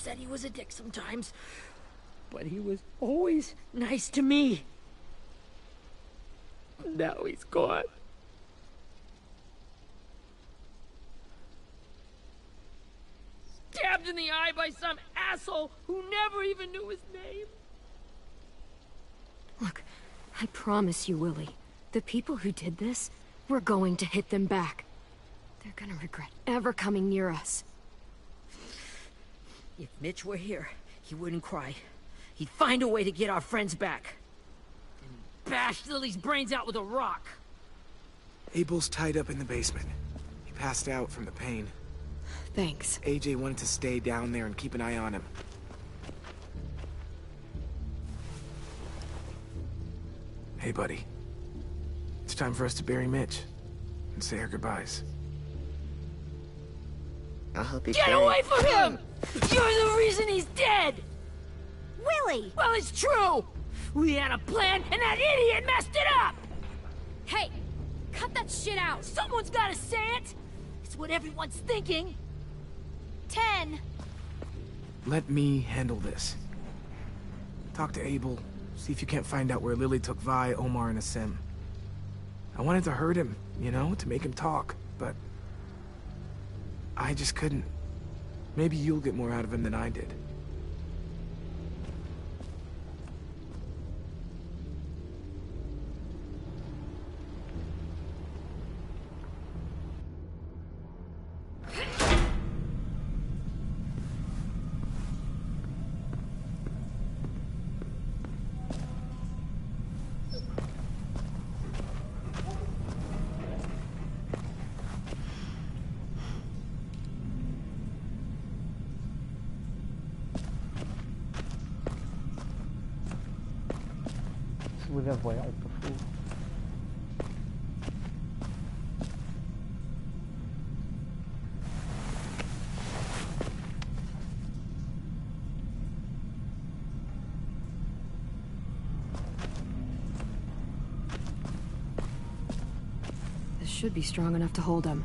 said he was a dick sometimes, but he was always nice to me. Now he's gone. Stabbed in the eye by some asshole who never even knew his name. Look, I promise you, Willie, the people who did this, we're going to hit them back. They're gonna regret ever coming near us. If Mitch were here, he wouldn't cry. He'd find a way to get our friends back. And bash Lily's brains out with a rock. Abel's tied up in the basement. He passed out from the pain. Thanks. AJ wanted to stay down there and keep an eye on him. Hey, buddy. It's time for us to bury Mitch and say our goodbyes. I'll help you Get carry. away from him! You're the reason he's dead! Willie! Well, it's true! We had a plan, and that idiot messed it up! Hey! Cut that shit out! Someone's gotta say it! It's what everyone's thinking. 10. Let me handle this. Talk to Abel. See if you can't find out where Lily took Vi, Omar, and Asim. I wanted to hurt him, you know, to make him talk, but I just couldn't. Maybe you'll get more out of him than I did. Si vous la voyez, pas fou. This should be strong enough to hold him.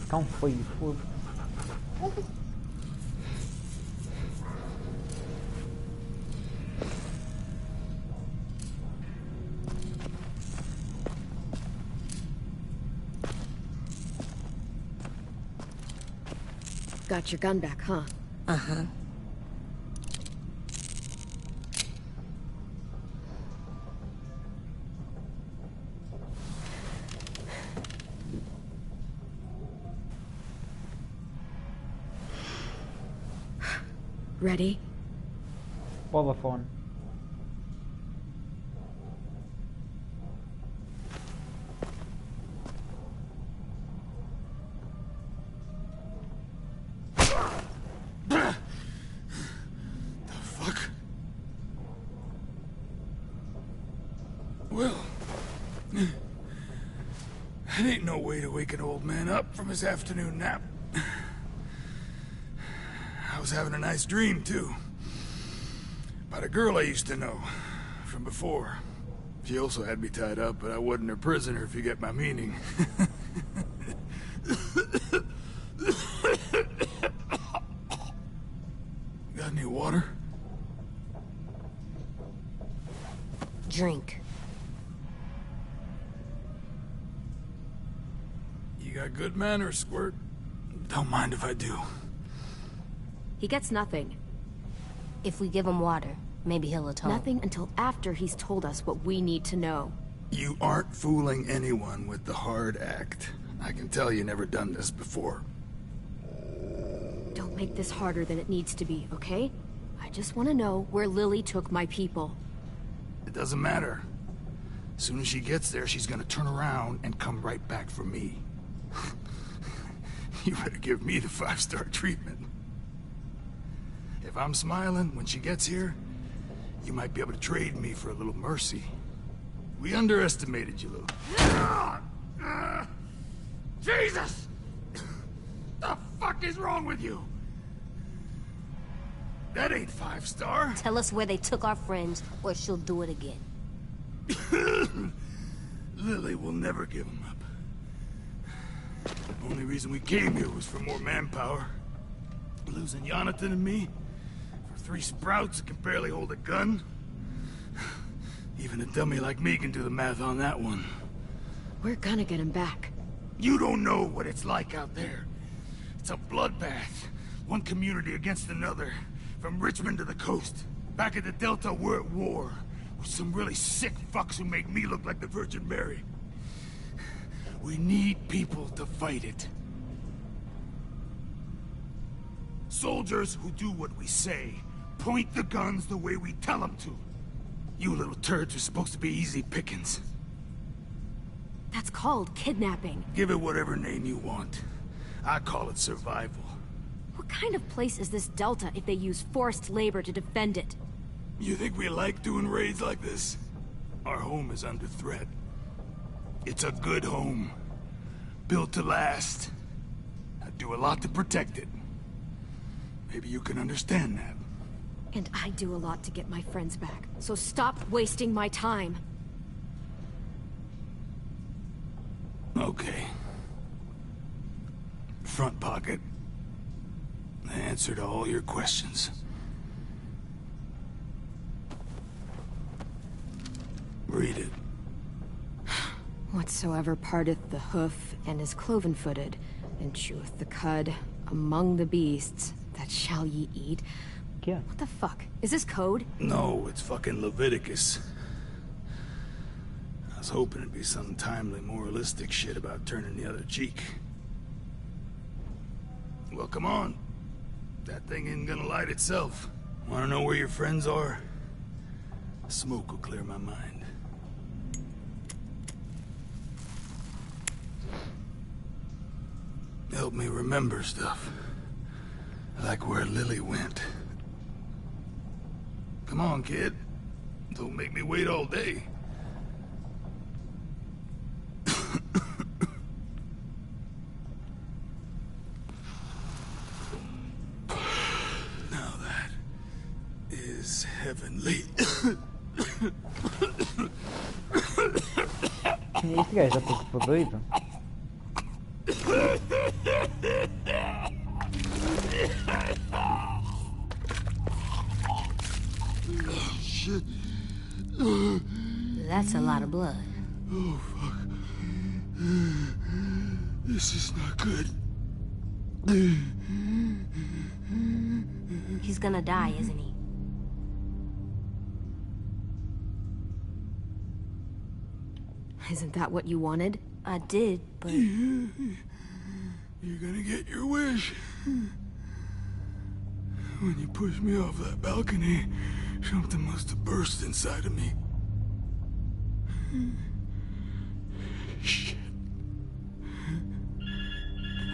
Então foi, foi. Got your gun back, huh? Uh-huh. Ready? Vodafone. Fuck. Well, that ain't no way to wake an old man up from his afternoon nap. I was having a nice dream, too. About a girl I used to know from before. She also had me tied up, but I wasn't her prisoner, if you get my meaning. Got any water? Drink. You got good manners, Squirt. Don't mind if I do. He gets nothing. If we give him water, maybe he'll atone. Nothing until after he's told us what we need to know. You aren't fooling anyone with the hard act. I can tell you never done this before. Don't make this harder than it needs to be, okay? I just want to know where Lily took my people. It doesn't matter. As soon as she gets there, she's gonna turn around and come right back for me. You better give me the 5-star treatment. If I'm smiling when she gets here, you might be able to trade me for a little mercy. We underestimated you, Lily. Jesus! The fuck is wrong with you? That ain't 5-star. Tell us where they took our friends, or she'll do it again. Lily will never give them up. The only reason we came here was for more manpower. Losing Jonathan and me for 3 sprouts that can barely hold a gun. Even a dummy like me can do the math on that one. We're gonna get him back. You don't know what it's like out there. It's a bloodbath. One community against another. From Richmond to the coast. Back at the Delta, we're at war. With some really sick fucks who make me look like the Virgin Mary. We need people to fight it. Soldiers who do what we say. Point the guns the way we tell them to. You little turds are supposed to be easy pickings. That's called kidnapping. Give it whatever name you want. I call it survival. What kind of place is this Delta if they use forced labor to defend it? You think we like doing raids like this? Our home is under threat. It's a good home. Built to last. I'd do a lot to protect it. Maybe you can understand that. And I do a lot to get my friends back. So stop wasting my time. Okay. Front pocket. The answer to all your questions. Read it. Whatsoever parteth the hoof and is cloven-footed, and cheweth the cud among the beasts, that shall ye eat. Yeah. What the fuck? Is this code? No, it's fucking Leviticus. I was hoping it'd be some timely, moralistic shit about turning the other cheek. Well, come on. That thing isn't gonna light itself. Wanna know where your friends are? Smoke will clear my mind. Help me remember stuff. Like where Lily went. Come on, kid. Don't make me wait all day. Now that is heavenly. Esse gajo já ficou doido? Shit. That's a lot of blood. Oh, fuck. This is not good. He's gonna die, isn't he? Isn't that what you wanted? I did, but... You're gonna get your wish. When you pushed me off that balcony, something must have burst inside of me. Shit.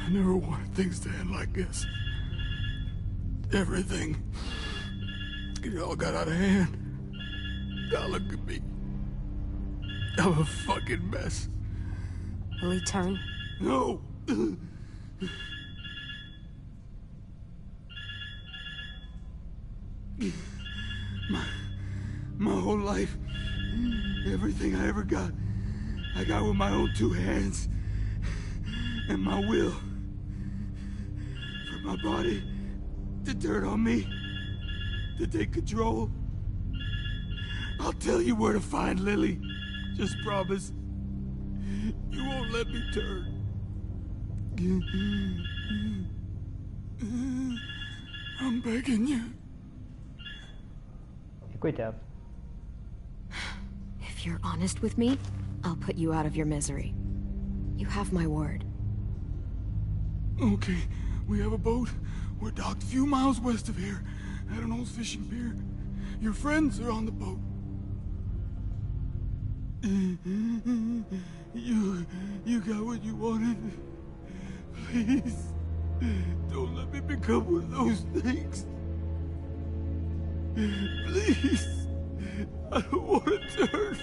I never wanted things to end like this. Everything. It all got out of hand. Now look at me. I'm a fucking mess. Will he turn? No! My whole life, everything I ever got, I got with my own 2 hands. And my will. For my body to turn on me, to take control. I'll tell you where to find Lily. Just promise. You won't let me turn. I'm begging you. Coitado. If you're honest with me, I'll put you out of your misery. You have my word. Okay, we have a boat. We're docked a few miles west of here, at an old fishing pier. Your friends are on the boat. You got what you wanted. Please, don't let me become one of those things. Please. I don't want to turn.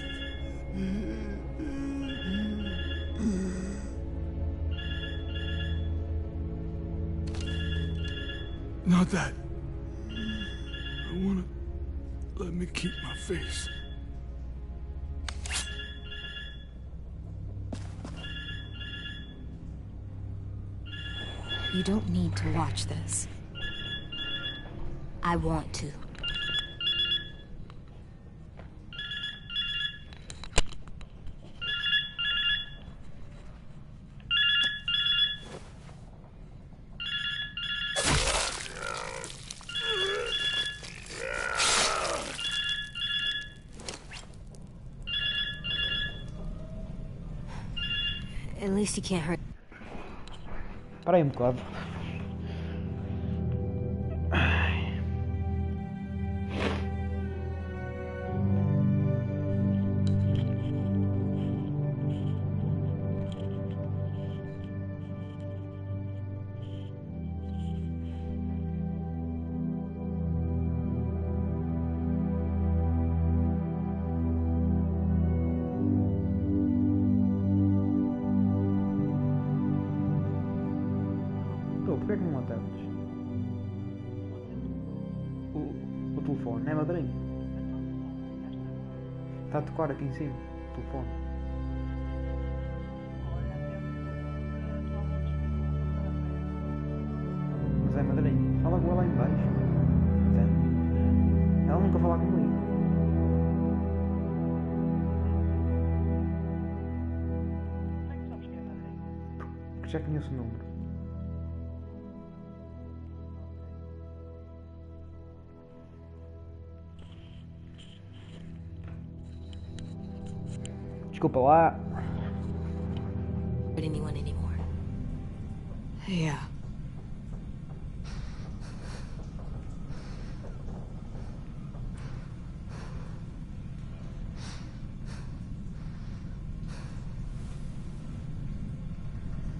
Not that. I wanna let me keep my face. You don't need to watch this. I want to. At least you can't hurt. Espera aí um bocado. Porquê é que não atendes? O telefone é madrinho. Está a tocar aqui em cima. O telefone. Mas é madrinho. Fala com ela lá em baixo. Entende? Ela nunca fala comigo. Porque já conheço o número. Desculpa lá. Anyone anymore. Yeah.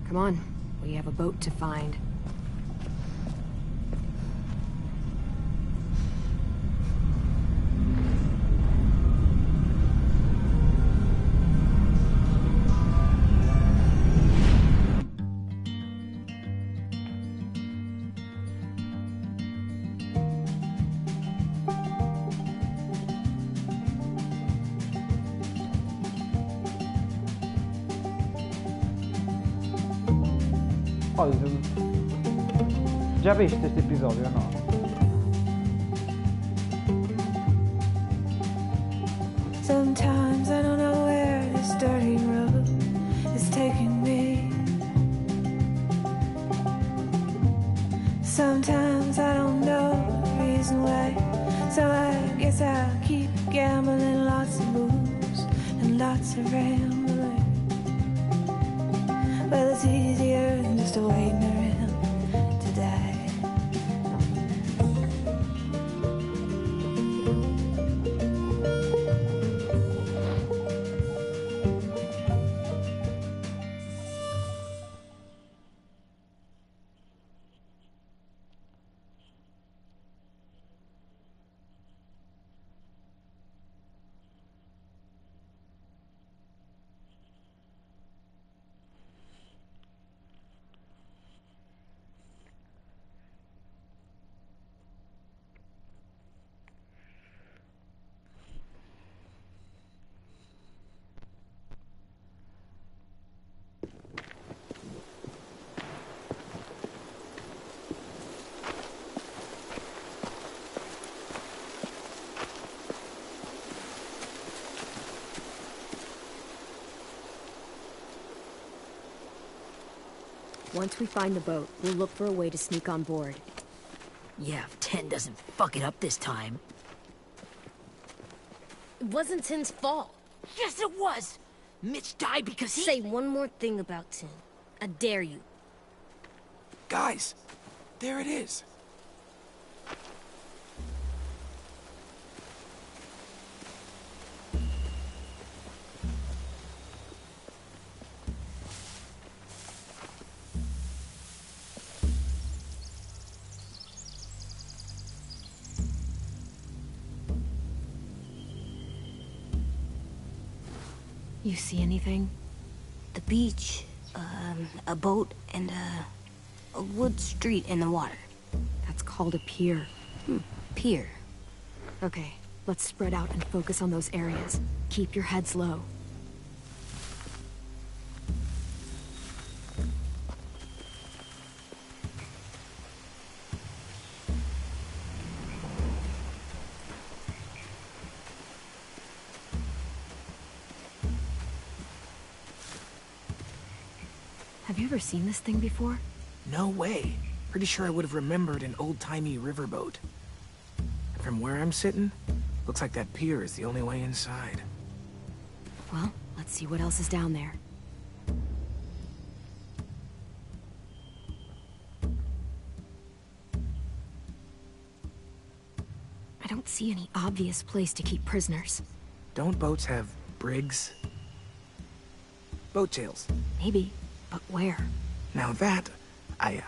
Come on, we have a boat to find. Olha, já viste este episódio ou não? Sometimes I don't know where this dirty road is taking me. Sometimes I don't know the reason why. So I guess I'll keep gambling, lots of moves and lots of rambling. Well, it's easier than just waiting around to die. Once we find the boat, we'll look for a way to sneak on board. Yeah, if 10 doesn't fuck it up this time. It wasn't Tin's fault. Yes, it was! Mitch died because he... Say one more thing about Tin. I dare you. Guys, there it is. You see anything? The beach, a boat, and a wood street in the water. That's called a pier. Pier. Okay, let's spread out and focus on those areas. Keep your heads low. Have you ever seen this thing before? No way. Pretty sure I would have remembered an old-timey riverboat. And from where I'm sitting, looks like that pier is the only way inside. Well, let's see what else is down there. I don't see any obvious place to keep prisoners. Don't boats have brigs? Boat jails. Maybe, but where? Now that, I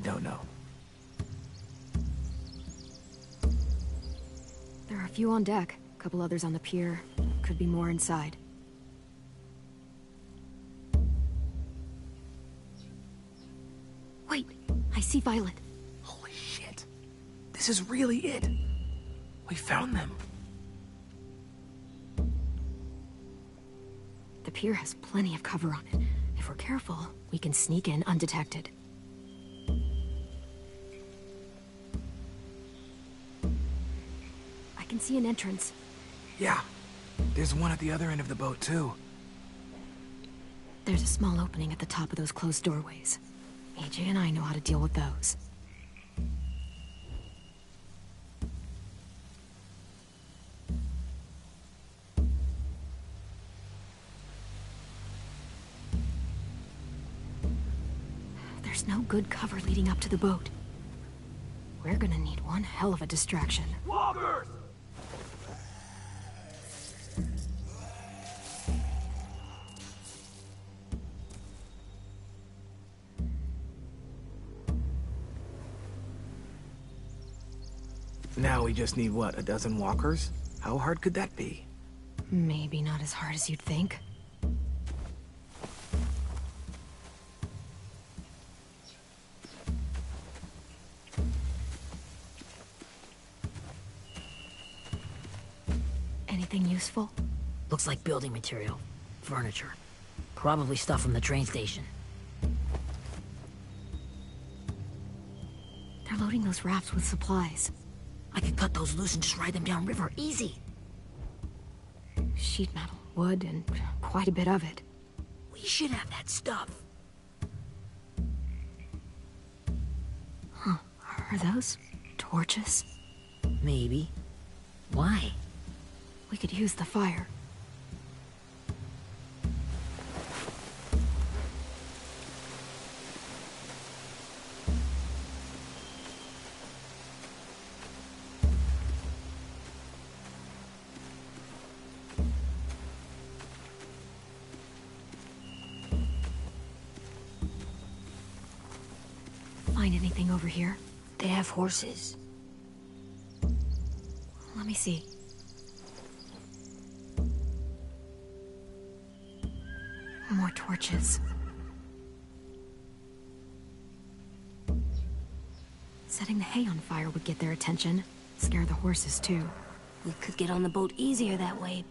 don't know. There are a few on deck, a couple others on the pier. Could be more inside. Wait, I see Violet. Holy shit. This is really it. We found them. The pier has plenty of cover on it. If we're careful, we can sneak in undetected. I can see an entrance. Yeah. There's one at the other end of the boat, too. There's a small opening at the top of those closed doorways. AJ and I know how to deal with those. There's no good cover leading up to the boat. We're gonna need one hell of a distraction. Loggers! Now we just need, what, a dozen walkers? How hard could that be? Maybe not as hard as you'd think. Anything useful? Looks like building material. Furniture. Probably stuff from the train station. They're loading those rafts with supplies. I could cut those loose and just ride them downriver, easy. Sheet metal, wood, and quite a bit of it. We should have that stuff. Huh. Are those torches? Maybe. Why? We could use the fire. Find anything over here? They have horses. Let me see. More torches. Setting the hay on fire would get their attention. Scare the horses, too. We could get on the boat easier that way.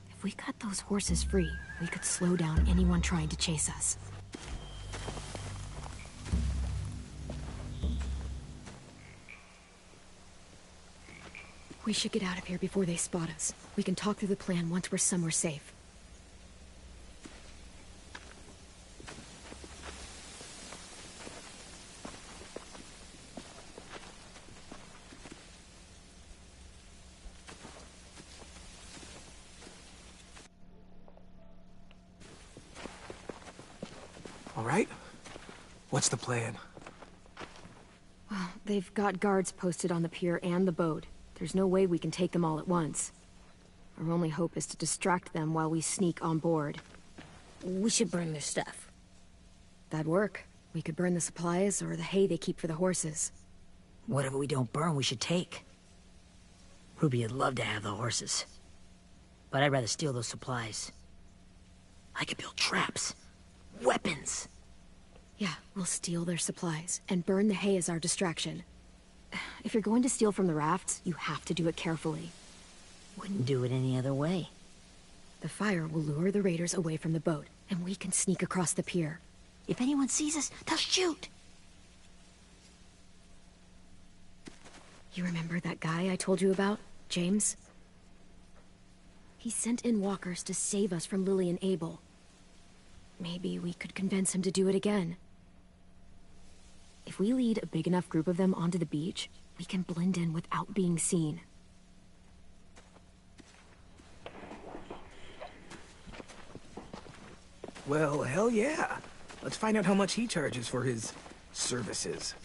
If we cut those horses free, we could slow down anyone trying to chase us. We should get out of here before they spot us. We can talk through the plan once we're somewhere safe. All right. What's the plan? Well, they've got guards posted on the pier and the boat. There's no way we can take them all at once. Our only hope is to distract them while we sneak on board. We should burn their stuff. That'd work. We could burn the supplies or the hay they keep for the horses. Whatever we don't burn, we should take. Ruby would love to have the horses. But I'd rather steal those supplies. I could build traps. Weapons. Yeah, we'll steal their supplies, and burn the hay as our distraction. If you're going to steal from the rafts, you have to do it carefully. Wouldn't do it any other way. The fire will lure the raiders away from the boat, and we can sneak across the pier. If anyone sees us, they'll shoot. You remember that guy I told you about? James? He sent in walkers to save us from Lily and Abel. Maybe we could convince him to do it again. If we lead a big enough group of them onto the beach, we can blend in without being seen. Well, hell yeah. Let's find out how much he charges for his services.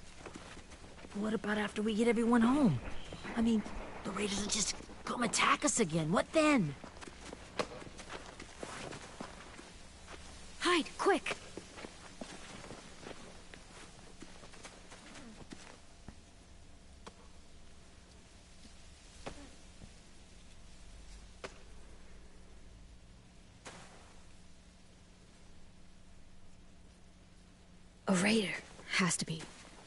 What about after we get everyone home? I mean, the raiders will just come attack us again. What then? Hide, quick! A raider. Has to be.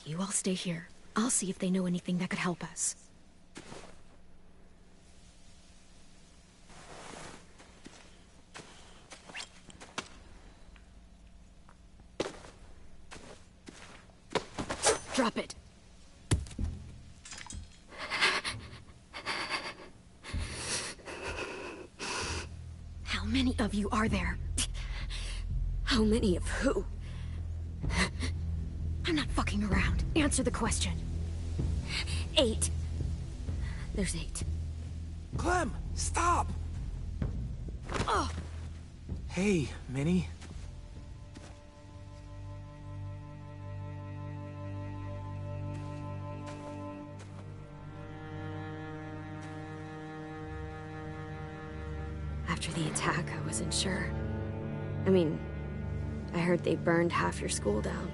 You all stay here. I'll see if they know anything that could help us. Drop it. How many of you are there? How many of who? I'm not fucking around. Answer the question. 8. There's 8. Clem, stop! Oh! Hey, Minnie. After the attack, I wasn't sure. I mean, I heard they burned half your school down.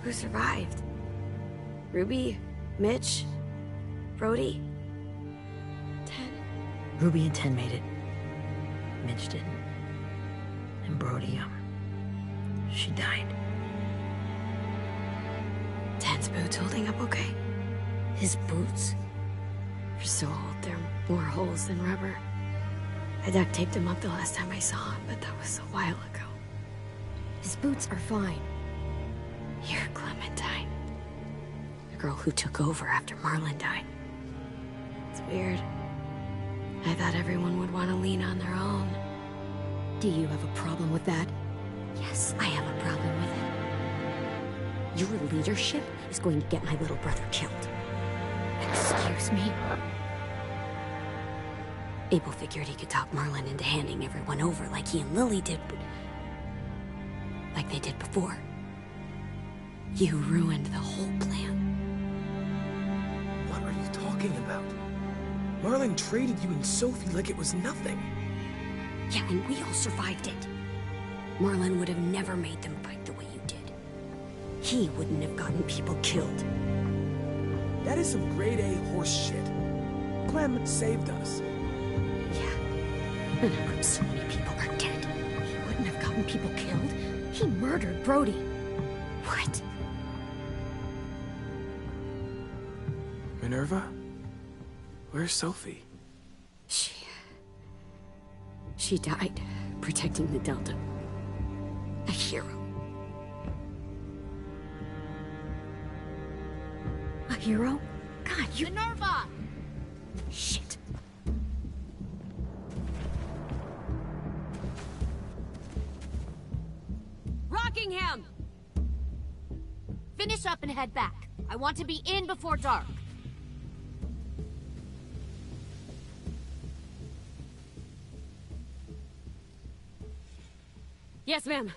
Who survived? Ruby? Mitch? Brody? 10? Ruby and 10 made it. Mitch didn't. And Brody, she died. 10's boots holding up okay? His boots? They're so old, there are more holes than rubber. I duct taped him up the last time I saw him, but that was a while ago. His boots are fine. You're Clementine. The girl who took over after Marlon died. It's weird. I thought everyone would want to lean on their own. Do you have a problem with that? Yes, I have a problem with it. Your leadership is going to get my little brother killed. Excuse me? Abel figured he could talk Marlon into handing everyone over like he and Lily did, but... like they did before. You ruined the whole plan. What are you talking about? Marlon traded you and Sophie like it was nothing. Yeah, and we all survived it. Marlon would have never made them fight the way you did. He wouldn't have gotten people killed. That is some grade A horse shit. Clem saved us. Yeah, and I hope so many people are dead. He wouldn't have gotten people killed. He murdered Brody. What? Minerva? Where's Sophie? She died protecting the Delta. A hero. A hero? God, you... Minerva! Shit. Rockingham! Finish up and head back. I want to be in before dark. Yes, ma'am.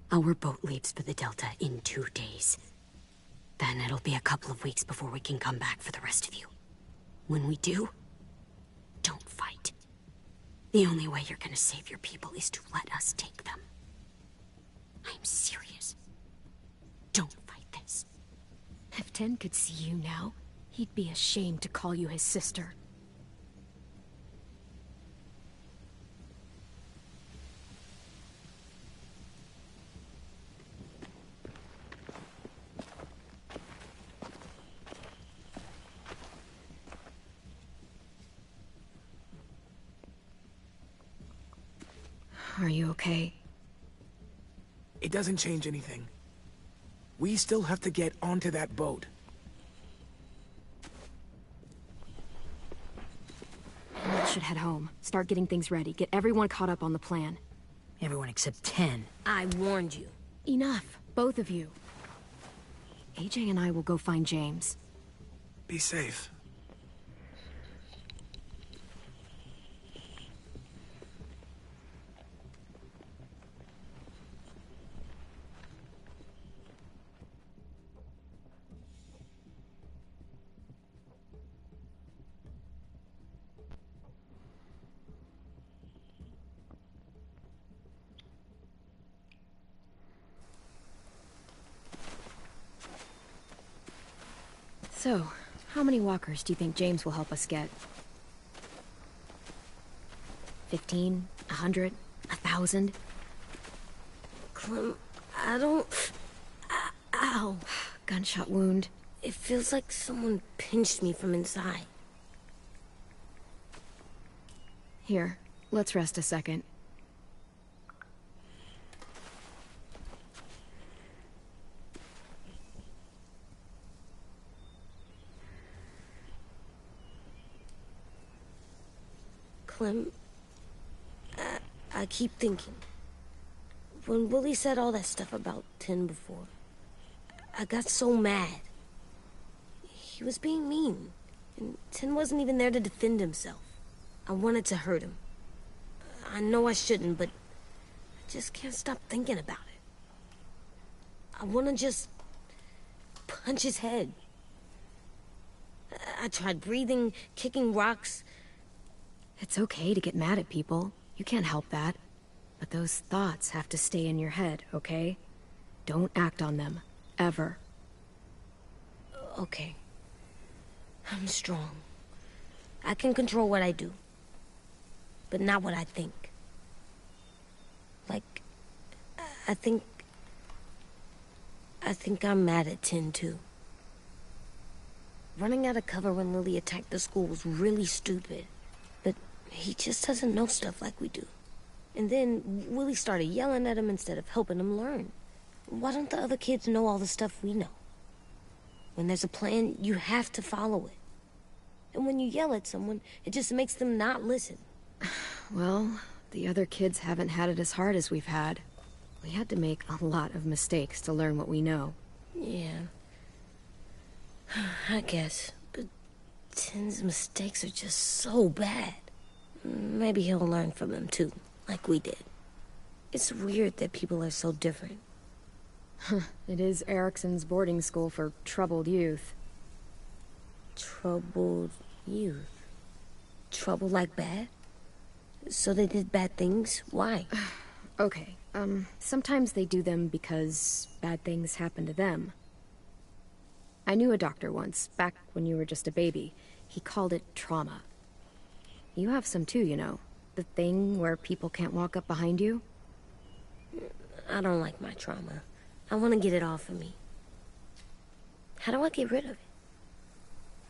Our boat leaves for the Delta in 2 days. Then it'll be a couple of weeks before we can come back for the rest of you. When we do, don't fight. The only way you're gonna save your people is to let us take them. I'm serious. Don't fight this. If Tin could see you now, he'd be ashamed to call you his sister. Are you okay? It doesn't change anything. We still have to get onto that boat. We should head home. Start getting things ready. Get everyone caught up on the plan. Everyone except 10. I warned you. Enough, both of you. AJ and I will go find James. Be safe. So, how many walkers do you think James will help us get? 15? 100? 1,000? Clem, I don't... Ow. Gunshot wound. It feels like someone pinched me from inside. Here, let's rest a second. Clem, I keep thinking. When Willie said all that stuff about Tin before, I got so mad. He was being mean, and Tin wasn't even there to defend himself. I wanted to hurt him. I know I shouldn't, but I just can't stop thinking about it. I want to just punch his head. I tried breathing, kicking rocks. It's okay to get mad at people. You can't help that. But those thoughts have to stay in your head, okay? Don't act on them. Ever. Okay. I'm strong. I can control what I do. But not what I think. Like, I think I'm mad at Tin, too. Running out of cover when Lily attacked the school was really stupid. But he just doesn't know stuff like we do. And then Willie started yelling at him instead of helping him learn. Why don't the other kids know all the stuff we know? When there's a plan, you have to follow it. And when you yell at someone, it just makes them not listen. Well, the other kids haven't had it as hard as we've had. We had to make a lot of mistakes to learn what we know. Yeah. I guess. But Tin's mistakes are just so bad. Maybe he'll learn from them too, like we did. It's weird that people are so different. It is Erickson's boarding school for troubled youth. Troubled youth? Trouble like bad? So they did bad things? Why? Okay, sometimes they do them because bad things happen to them. I knew a doctor once, back when you were just a baby. He called it trauma. You have some too, you know. The thing where people can't walk up behind you. I don't like my trauma. I want to get it off of me. How do I get rid of it?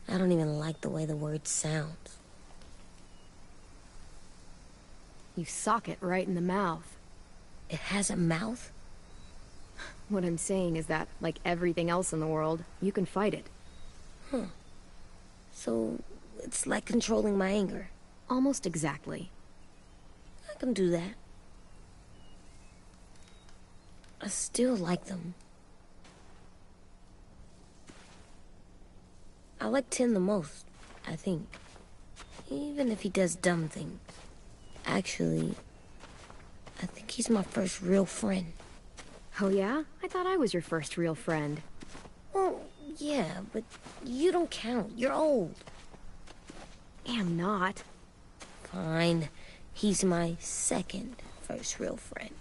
I don't even like the way the word sounds. You sock it right in the mouth. It has a mouth? What I'm saying is that, like everything else in the world, you can fight it. Huh. So, it's like controlling my anger. Almost exactly. I can do that. I still like them. I like Tin the most, I think. Even if he does dumb things. Actually, I think he's my first real friend. Oh yeah? I thought I was your first real friend. Well, yeah, but you don't count. You're old. am not. Fine. He's my second first real friend.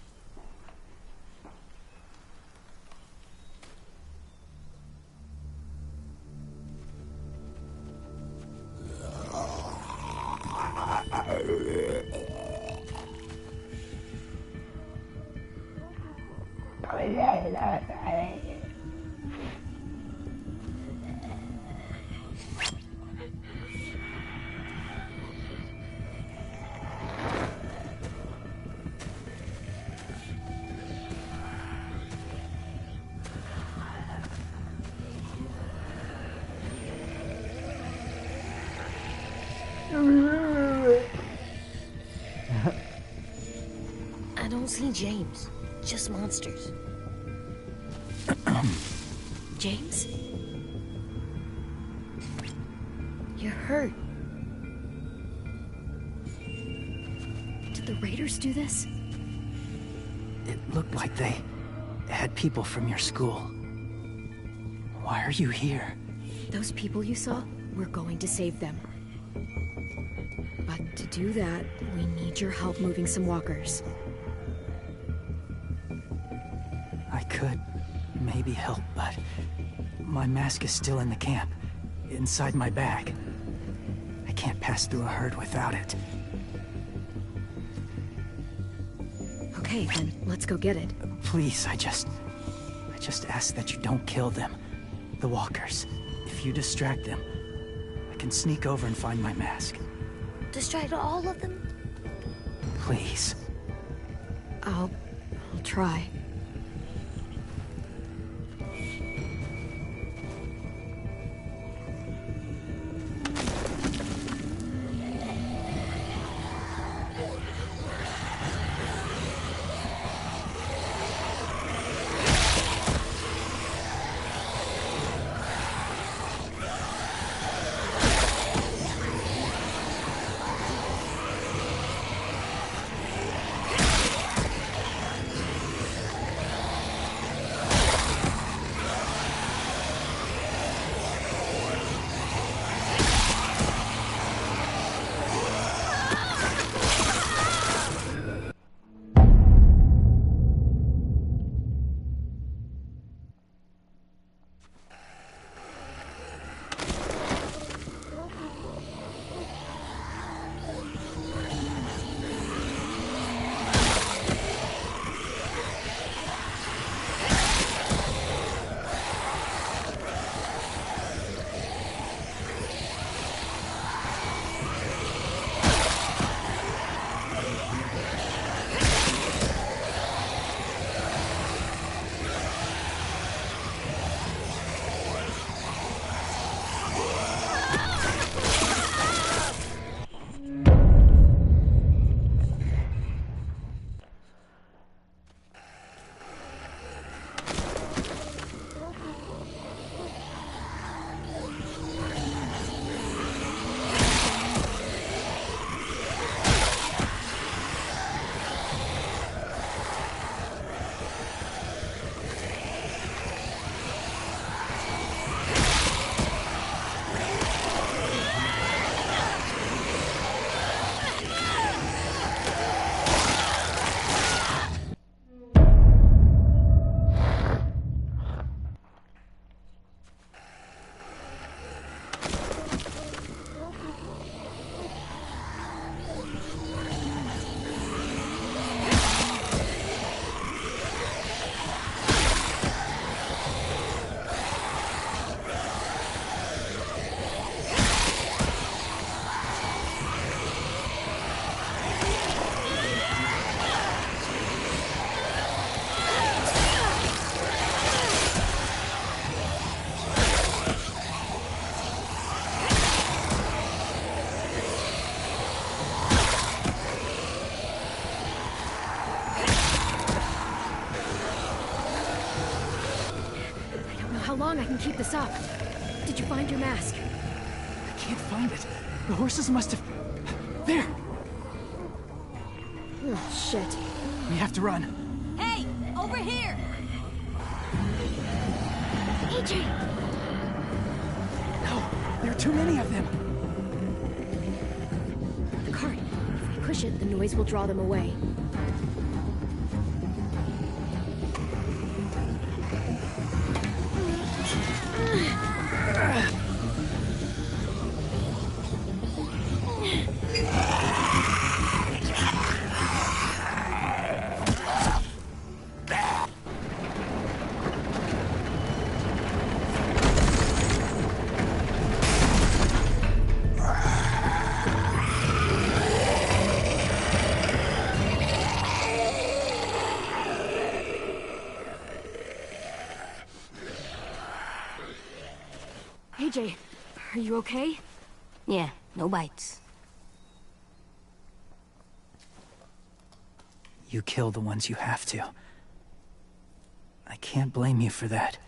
I don't see James, just monsters. James? You're hurt. Did the Raiders do this? It looked like they had people from your school. Why are you here? Those people you saw, we're going to save them. But to do that, we need your help moving some walkers. I could maybe help, but my mask is still in the camp, inside my bag. I can't pass through a herd without it. Okay, then let's go get it. Please, I just ask that you don't kill them. The walkers. If you distract them, I can sneak over and find my mask. Distract all of them? Please. I'll try. long I can keep this up. Did you find your mask? I can't find it. The horses must have... There! Oh, shit. We have to run. Hey! Over here! AJ! No! There are too many of them! push it, the noise will draw them away. AJ, are you okay? Yeah, no bites. You kill the ones you have to. I can't blame you for that.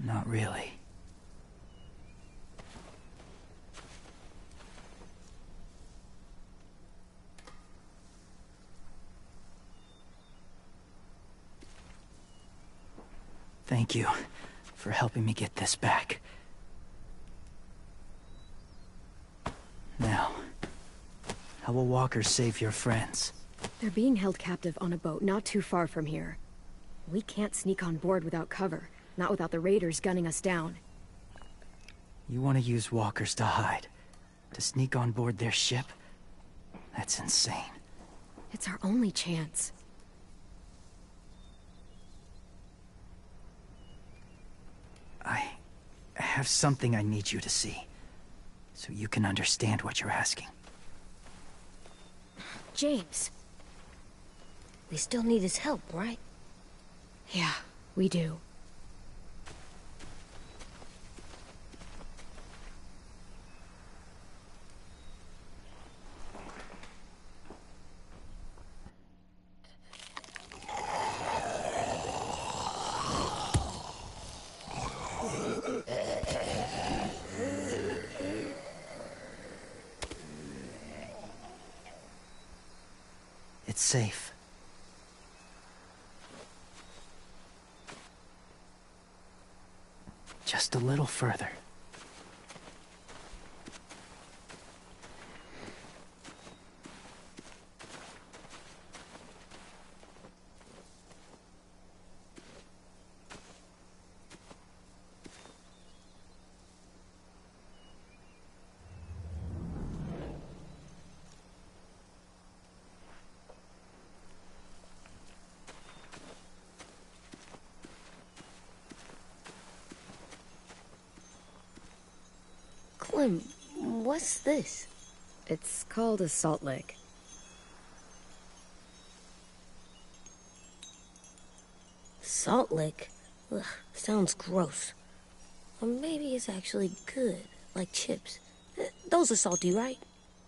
Not really. Thank you for helping me get this back. Now, how will Walker save your friends? They're being held captive on a boat not too far from here. We can't sneak on board without cover, not without the raiders gunning us down. You want to use walkers to hide? To sneak on board their ship? That's insane. It's our only chance. I have something I need you to see, so you can understand what you're asking. James. We still need his help, right? Yeah, we do. It's safe. Just a little further. Clem, what's this? It's called a salt lick. Salt lick? Ugh, sounds gross. Or maybe it's actually good, like chips. Those are salty, right?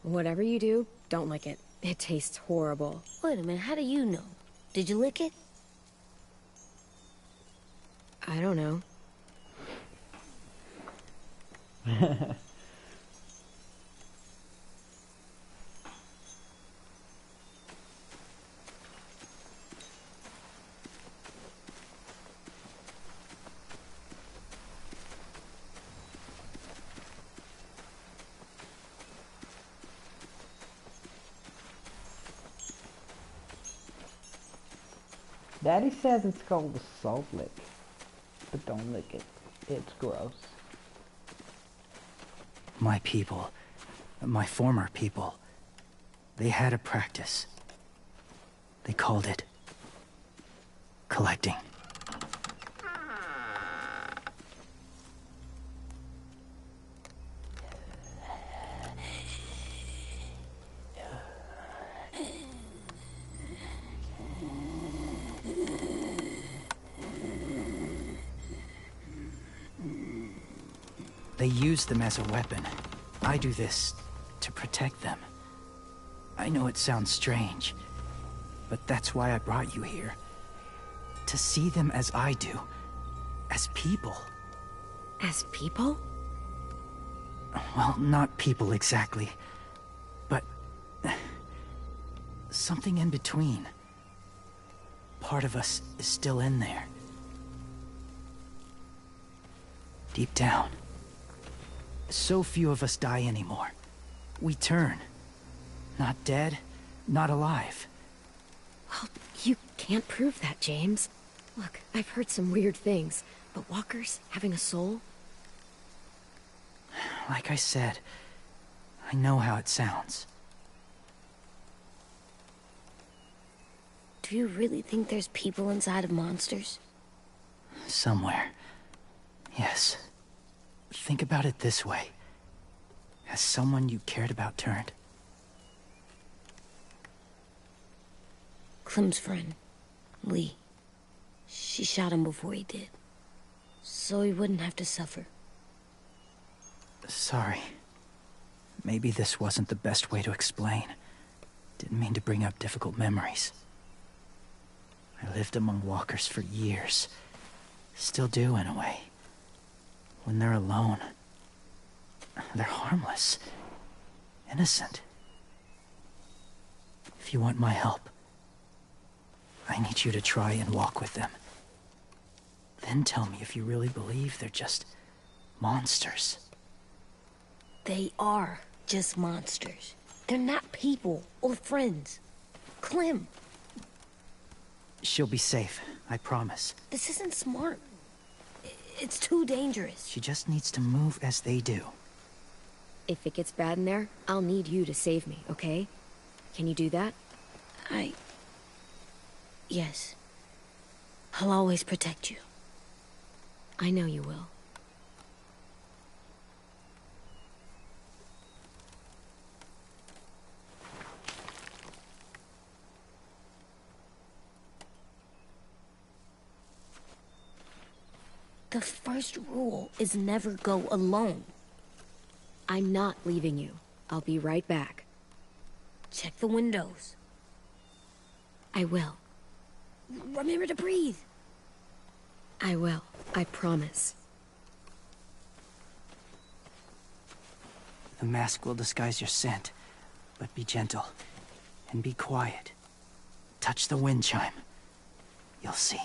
Whatever you do, don't lick it. It tastes horrible. Wait a minute, how do you know? Did you lick it? I don't know. Daddy says it's called a salt lick, but don't lick it. It's gross. My people, my former people, they had a practice. They called it collecting. They use them as a weapon. I do this to protect them. I know it sounds strange, but that's why I brought you here. To see them as I do. As people. As people? Well, not people exactly, but something in between. Part of us is still in there. Deep down. So few of us die anymore. We turn. Not dead, not alive. Well, you can't prove that, James. Look, I've heard some weird things, but walkers having a soul? Like I said, I know how it sounds. Do you really think there's people inside of monsters? Somewhere. Yes. Think about it this way. Has someone you cared about turned? Clem's friend, Lee. She shot him before he did. So he wouldn't have to suffer. Sorry. Maybe this wasn't the best way to explain. Didn't mean to bring up difficult memories. I lived among walkers for years. Still do, in a way. When they're alone, they're harmless. Innocent. If you want my help, I need you to try and walk with them. Then tell me if you really believe they're just monsters. They are just monsters. They're not people or friends. Clem, She'll be safe, I promise. this isn't smart. It's too dangerous. She just needs to move as they do. If it gets bad in there, I'll need you to save me, okay? Can you do that? Yes. I'll always protect you. I know you will. The first rule is never go alone. I'm not leaving you. I'll be right back. Check the windows. I will. Remember to breathe. I will. I promise. The mask will disguise your scent, but be gentle and be quiet. Touch the wind chime. You'll see.